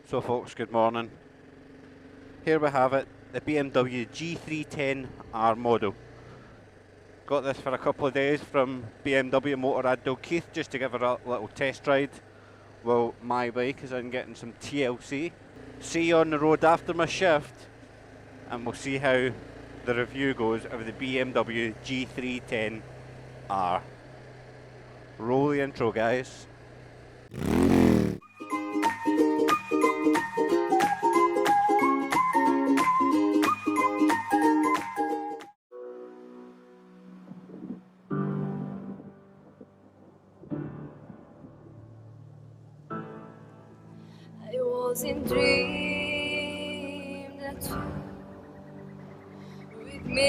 So folks, good morning. Here we have it, the BMW G310R model. Got this for a couple of days from BMW Motorrad Dalkeith just to give it a little test ride. Well, my bike is in getting some TLC. See you on the road after my shift and we'll see how the review goes of the BMW G310R. Roll the intro, guys. I wasn't dreamed that you with me.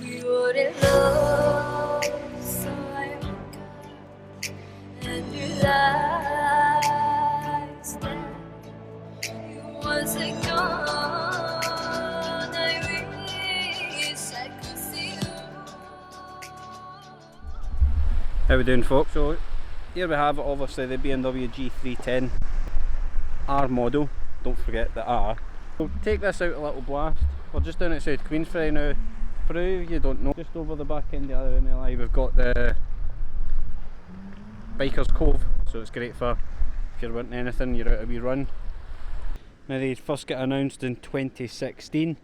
We were in love, so I woke up and realized that you wasn't gone. I wish I could see you. How we doing, folks? So here we have obviously the BMW G310R model. Don't forget the R. We'll take this out a little blast. We're just down outside Queensferry now. For you don't know, just over the back end of the other MLI we've got the Biker's Cove, so it's great for if you're wanting anything, you're out a wee run. Now they first got announced in 2016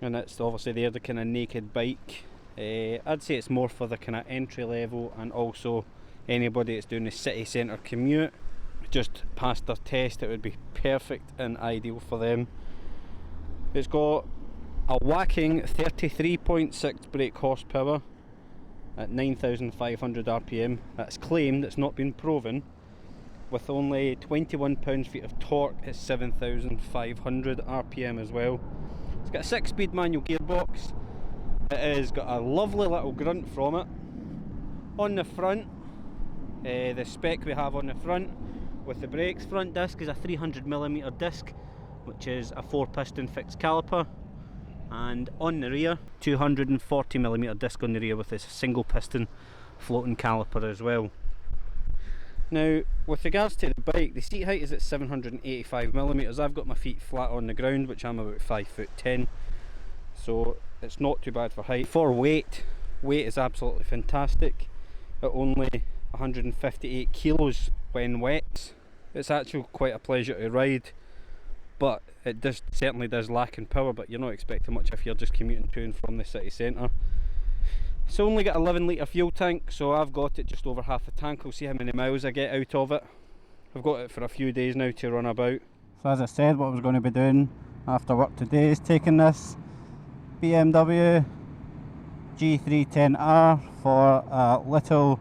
and it's obviously they're the kind of naked bike. I'd say it's more for the kind of entry level and also anybody that's doing the city centre commute. Just passed their test, it would be perfect and ideal for them. It's got a whacking 33.6 brake horsepower at 9,500 RPM. That's claimed, it's not been proven, with only 21 pounds-feet of torque at 7,500 RPM as well. It's got a 6-speed manual gearbox. It has got a lovely little grunt from it. On the front, the spec we have on the front with the brakes, front disc is a 300mm disc, which is a 4-piston fixed caliper, and on the rear 240mm disc on the rear with this single piston floating caliper as well. Now with regards to the bike, the seat height is at 785mm. I've got my feet flat on the ground, which I'm about 5'10", so it's not too bad for height. For weight is absolutely fantastic at only 158 kilos when wet. It's actually quite a pleasure to ride, but it certainly does lack in power, but you're not expecting much if you're just commuting to and from the city centre. It's only got 11 litre fuel tank, so I've got it just over half a tank. We'll see how many miles I get out of it. I've got it for a few days now to run about. So as I said, what I was going to be doing after work today is taking this BMW G310R for a little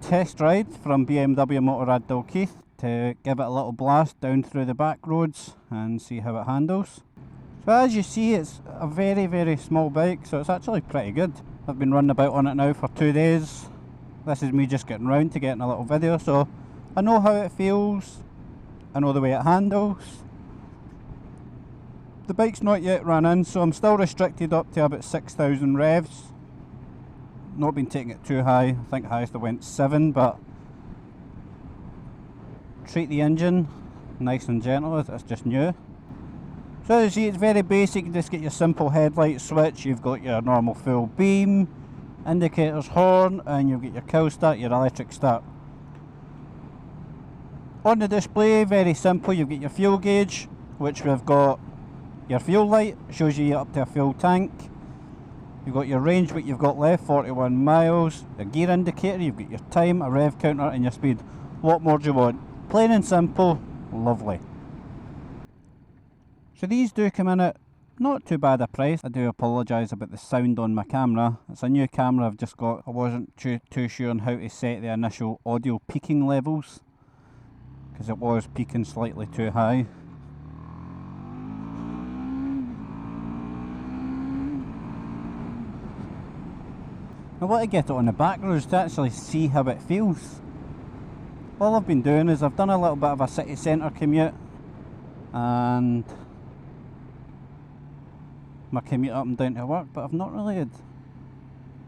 test ride from BMW Motorrad Dalkeith to give it a little blast down through the back roads and see how it handles. So as you see, it's a very small bike, so it's actually pretty good. I've been running about on it now for 2 days. This is me just getting round to getting a little video, so I know how it feels, I know the way it handles. The bike's not yet run in, so I'm still restricted up to about 6,000 revs. Not been taking it too high, I think highest I went 7, but treat the engine nice and gentle as it's just new. So as you see, it's very basic. You just get your simple headlight switch, you've got your normal full beam, indicators, horn, and you'll get your kill start, your electric start. On the display, very simple, you've got your fuel gauge, which we've got your fuel light, shows you up to a full tank. You've got your range, what you've got left, 41 miles, a gear indicator, you've got your time, a rev counter and your speed. What more do you want? Plain and simple, lovely. So these do come in at not too bad a price. I do apologise about the sound on my camera. It's a new camera I've just got. I wasn't too sure on how to set the initial audio peaking levels, because it was peaking slightly too high. I want to get it on the back roads to actually see how it feels. All I've been doing is I've done a little bit of a city centre commute and my commute up and down to work, but I've not really had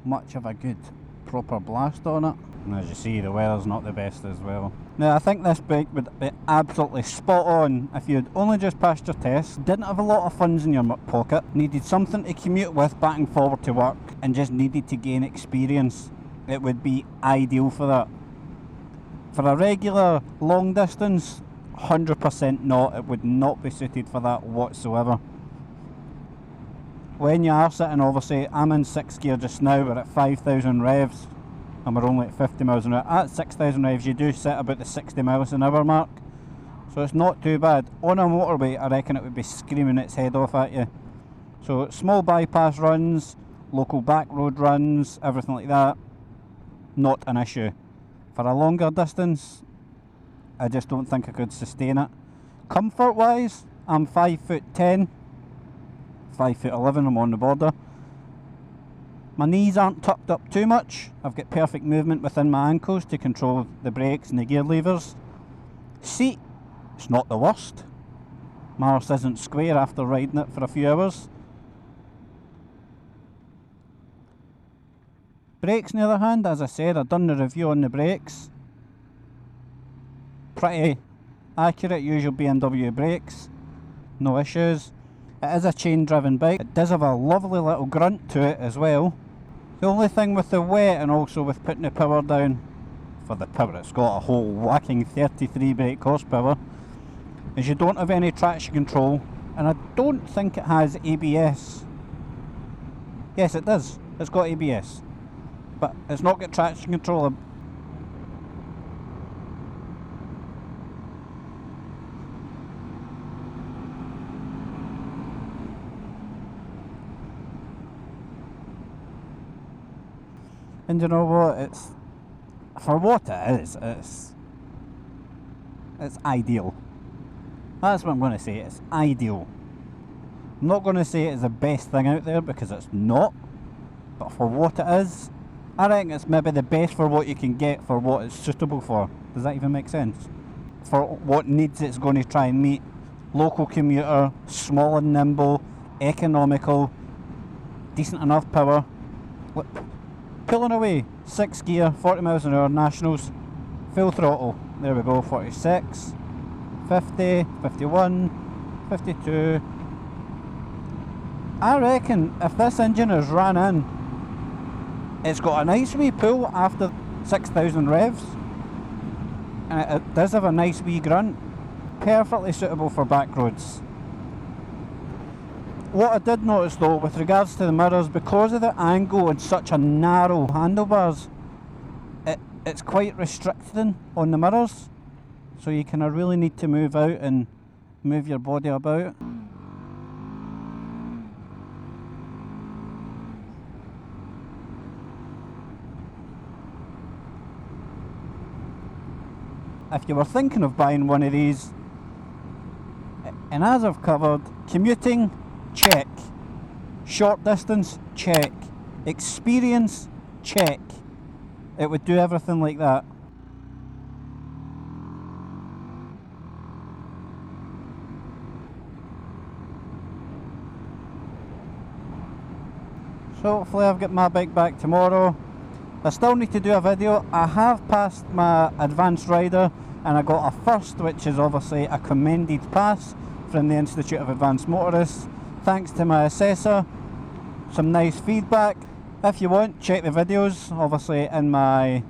much of a good proper blast on it. And as you see, the weather's not the best as well. Now, I think this bike would be absolutely spot on if you'd only just passed your test, didn't have a lot of funds in your pocket, needed something to commute with back and forward to work, and just needed to gain experience. It would be ideal for that. For a regular long distance, 100% not. It would not be suited for that whatsoever. When you are sitting, obviously, I'm in 6th gear just now, we're at 5,000 revs. And we're only at 50 miles an hour. At 6,000 revs you do sit about the 60 miles an hour mark, so it's not too bad. On a motorway I reckon it would be screaming its head off at you. So small bypass runs, local back road runs, everything like that, not an issue. For a longer distance, I just don't think I could sustain it. Comfort wise, I'm 5'10", 5'11", I'm on the border. My knees aren't tucked up too much. I've got perfect movement within my ankles to control the brakes and the gear levers. Seat, it's not the worst. My arse isn't square after riding it for a few hours. Brakes on the other hand, as I said, I've done the review on the brakes. Pretty accurate, usual BMW brakes, no issues. It is a chain driven bike. It does have a lovely little grunt to it as well. The only thing with the wet and also with putting the power down, for the power it's got a whole whacking 33 brake horsepower, is you don't have any traction control, and I don't think it has ABS. Yes it does, it's got ABS, but it's not got traction control. And you know what, it's, for what it is, it's ideal. That's what I'm going to say, it's ideal. I'm not going to say it's the best thing out there because it's not, but for what it is, I reckon it's maybe the best for what you can get for what it's suitable for. Does that even make sense? For what needs it's going to try and meet. Local commuter, small and nimble, economical, decent enough power. Pulling away, 6th gear, 40 miles an hour, nationals, full throttle. There we go, 46, 50, 51, 52. I reckon if this engine is ran in, it's got a nice wee pull after 6,000 revs. And it does have a nice wee grunt. Perfectly suitable for back roads. What I did notice though, with regards to the mirrors, because of the angle and such a narrow handlebars, it's quite restricting on the mirrors. So you kind of really need to move out and move your body about. If you were thinking of buying one of these, and as I've covered, commuting, check. Short distance, check. Experience, check. It would do everything like that. So hopefully I've got my bike back tomorrow. I still need to do a video. I have passed my advanced rider and I got a first, which is obviously a commended pass from the Institute of Advanced Motorists. Thanks to my assessor, some nice feedback. If you want, check the videos, obviously in my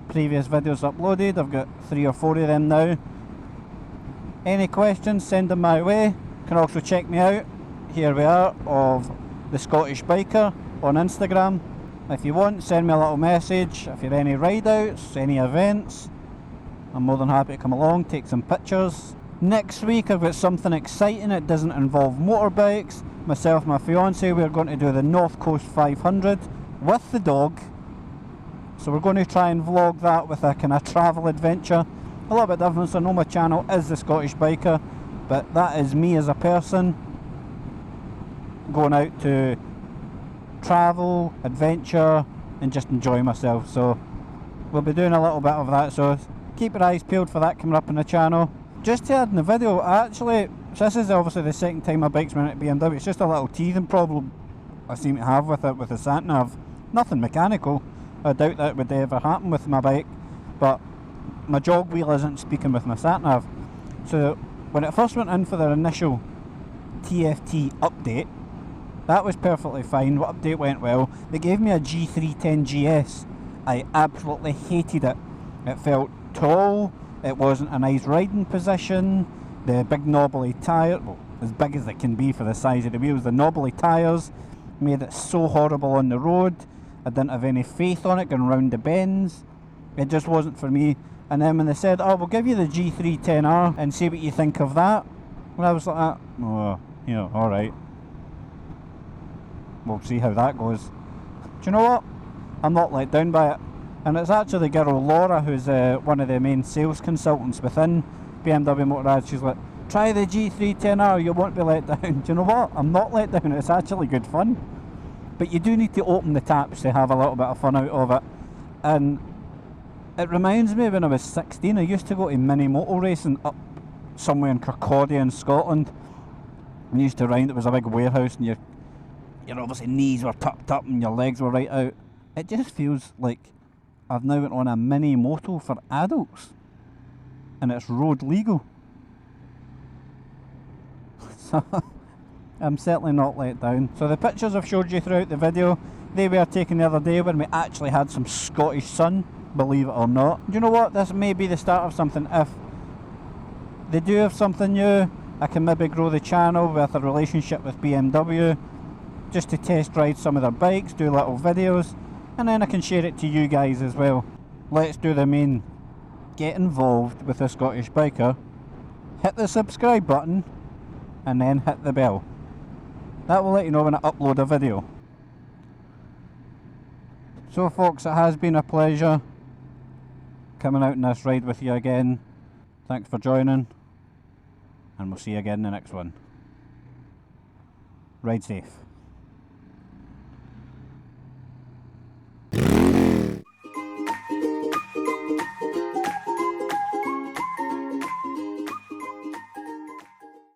previous videos uploaded. I've got 3 or 4 of them now. Any questions, send them my way. You can also check me out, here we are, of the Scottish Biker on Instagram. If you want, send me a little message. If you're any ride outs, any events, I'm more than happy to come along, take some pictures. Next week I've got something exciting. It doesn't involve motorbikes. Myself and my fiance, we're going to do the North Coast 500 with the dog. So we're going to try and vlog that with a kind of travel adventure. A little bit different, so I know my channel is the Scottish Biker, but that is me as a person going out to travel, adventure and just enjoy myself. So we'll be doing a little bit of that, so keep your eyes peeled for that coming up on the channel. Just to add in the video, actually, so this is obviously the second time my bike's been at BMW. It's just a little teething problem I seem to have with it, with the sat nav. Nothing mechanical, I doubt that would ever happen with my bike, but my jog wheel isn't speaking with my sat-nav. So when it first went in for their initial TFT update, that was perfectly fine. The update went well. They gave me a G310 GS. I absolutely hated it. It felt tall, it wasn't a nice riding position, the big knobbly tyre, well, as big as it can be for the size of the wheels, the knobbly tyres made it so horrible on the road. I didn't have any faith on it going round the bends. It just wasn't for me. And then when they said, oh, we'll give you the G310R and see what you think of that, and I was like, oh, you know, alright. We'll see how that goes. Do you know what? I'm not let down by it. And it's actually the girl Laura, who's one of the main sales consultants within BMW Motorrad. She's like, try the G310R, you won't be let down. Do you know what? I'm not let down, it's actually good fun. But you do need to open the taps to have a little bit of fun out of it. And it reminds me when I was 16, I used to go to mini motor racing up somewhere in Kirkcaldy in Scotland. And used to ride, it was a big warehouse, and your obviously knees were tucked up and your legs were right out. It just feels like I've now went on a mini moto for adults, and it's road legal. So I'm certainly not let down. So the pictures I've showed you throughout the video, they were taken the other day when we actually had some Scottish sun, believe it or not. Do you know what? This may be the start of something. If they do have something new, I can maybe grow the channel with a relationship with BMW, just to test ride some of their bikes, do little videos, and then I can share it to you guys as well. Let's do the main get involved with the Scottish biker. Hit the subscribe button and then hit the bell. That will let you know when I upload a video. So folks, it has been a pleasure coming out on this ride with you again. Thanks for joining, and we'll see you again in the next one. Ride safe.